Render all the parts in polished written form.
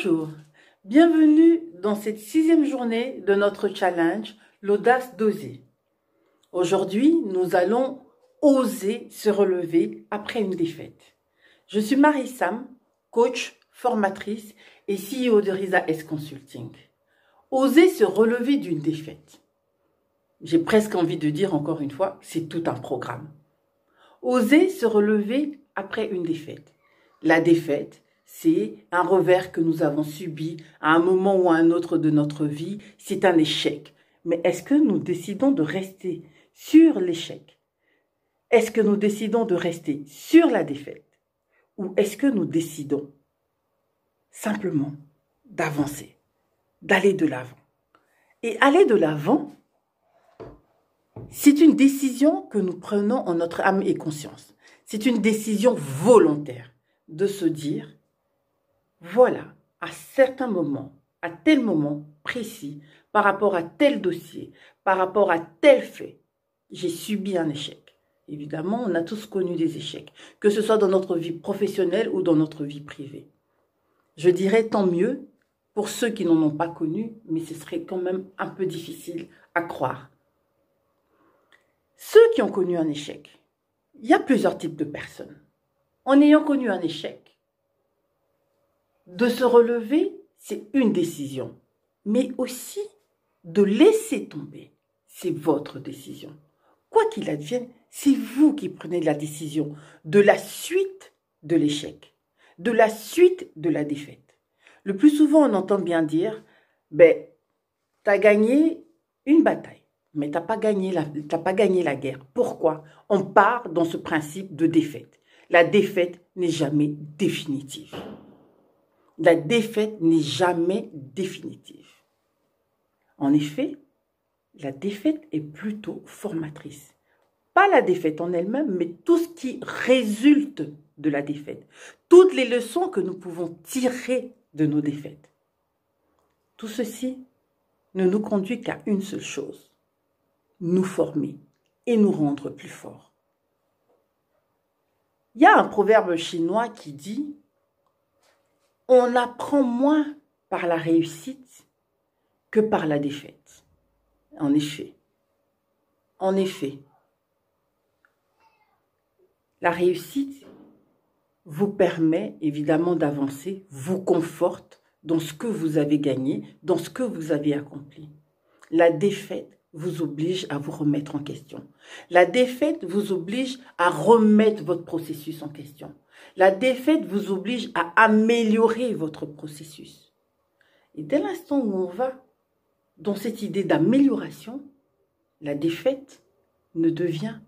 Bonjour, bienvenue dans cette 6e journée de notre challenge, l'audace d'oser. Aujourd'hui, nous allons oser se relever après une défaite. Je suis Marie-Sam, coach, formatrice et CEO de Risa S Consulting. Oser se relever d'une défaite. J'ai presque envie de dire encore une fois, c'est tout un programme. Oser se relever après une défaite. La défaite, c'est un revers que nous avons subi à un moment ou à un autre de notre vie. C'est un échec. Mais est-ce que nous décidons de rester sur l'échec? Est-ce que nous décidons de rester sur la défaite? Ou est-ce que nous décidons simplement d'avancer, d'aller de l'avant? Et aller de l'avant, c'est une décision que nous prenons en notre âme et conscience. C'est une décision volontaire de se dire, voilà, à certains moments, à tel moment précis, par rapport à tel dossier, par rapport à tel fait, j'ai subi un échec. Évidemment, on a tous connu des échecs, que ce soit dans notre vie professionnelle ou dans notre vie privée. Je dirais tant mieux pour ceux qui n'en ont pas connu, mais ce serait quand même un peu difficile à croire. Ceux qui ont connu un échec, il y a plusieurs types de personnes. En ayant connu un échec, de se relever, c'est une décision. Mais aussi, de laisser tomber, c'est votre décision. Quoi qu'il advienne, c'est vous qui prenez la décision de la suite de l'échec, de la suite de la défaite. Le plus souvent, on entend bien dire, tu as gagné une bataille, mais tu n'as pas gagné la guerre. Pourquoi? On part dans ce principe de défaite. La défaite n'est jamais définitive. La défaite n'est jamais définitive. En effet, la défaite est plutôt formatrice. Pas la défaite en elle-même, mais tout ce qui résulte de la défaite. Toutes les leçons que nous pouvons tirer de nos défaites. Tout ceci ne nous conduit qu'à une seule chose, nous former et nous rendre plus forts. Il y a un proverbe chinois qui dit « On apprend moins par la réussite que par la défaite. » En effet, la réussite vous permet évidemment d'avancer, vous conforte dans ce que vous avez gagné, dans ce que vous avez accompli. La défaite vous oblige à vous remettre en question. La défaite vous oblige à remettre votre processus en question. La défaite vous oblige à améliorer votre processus. Et dès l'instant où on va dans cette idée d'amélioration, la défaite ne devient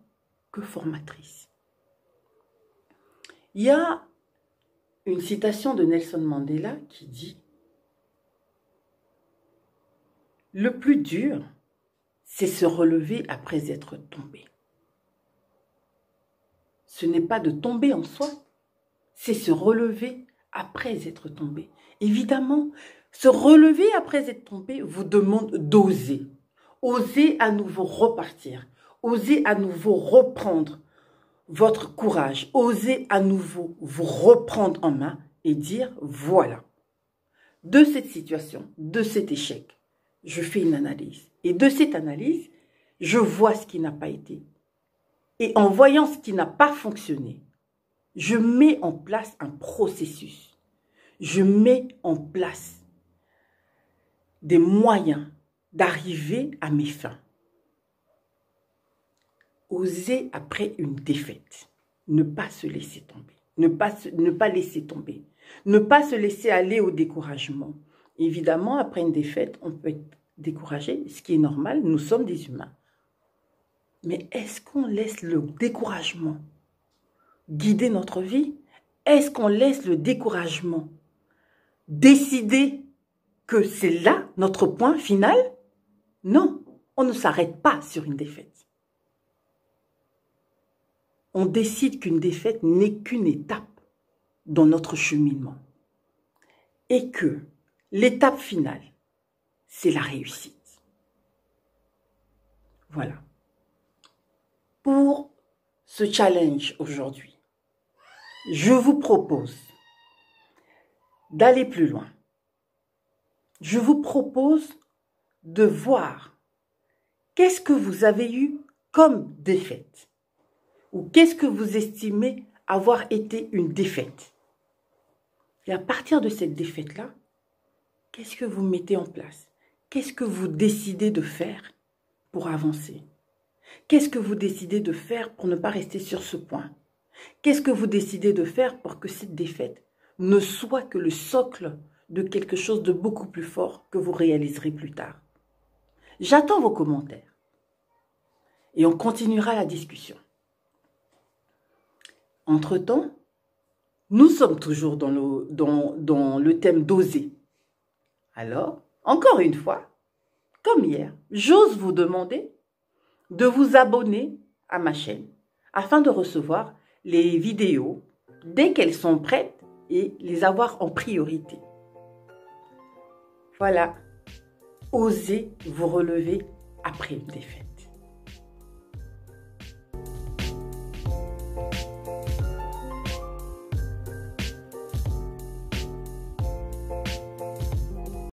que formatrice. Il y a une citation de Nelson Mandela qui dit « Le plus dur, c'est se relever après être tombé. » Ce n'est pas de tomber en soi, c'est se relever après être tombé. Évidemment, se relever après être tombé vous demande d'oser. Oser à nouveau repartir. Oser à nouveau reprendre votre courage. Oser à nouveau vous reprendre en main et dire voilà. De cette situation, de cet échec, je fais une analyse. Et de cette analyse, je vois ce qui n'a pas été. Et en voyant ce qui n'a pas fonctionné, je mets en place un processus. Je mets en place des moyens d'arriver à mes fins. Oser après une défaite. Ne pas se laisser tomber. Ne pas laisser tomber. Ne pas se laisser aller au découragement. Évidemment, après une défaite, on peut être découragé, ce qui est normal, nous sommes des humains. Mais est-ce qu'on laisse le découragement guider notre vie? Est-ce qu'on laisse le découragement décider que c'est là notre point final? Non, on ne s'arrête pas sur une défaite. On décide qu'une défaite n'est qu'une étape dans notre cheminement. Et que l'étape finale, c'est la réussite. Voilà. Pour ce challenge aujourd'hui, je vous propose d'aller plus loin, je vous propose de voir qu'est-ce que vous avez eu comme défaite ou qu'est-ce que vous estimez avoir été une défaite. Et à partir de cette défaite-là, qu'est-ce que vous mettez en place? Qu'est-ce que vous décidez de faire pour avancer? Qu'est-ce que vous décidez de faire pour ne pas rester sur ce point? Qu'est-ce que vous décidez de faire pour que cette défaite ne soit que le socle de quelque chose de beaucoup plus fort que vous réaliserez plus tard? J'attends vos commentaires et on continuera la discussion. Entre-temps, nous sommes toujours dans le thème d'oser. Alors, encore une fois, comme hier, j'ose vous demander de vous abonner à ma chaîne afin de recevoir les vidéos dès qu'elles sont prêtes et les avoir en priorité. Voilà, osez vous relever après une défaite.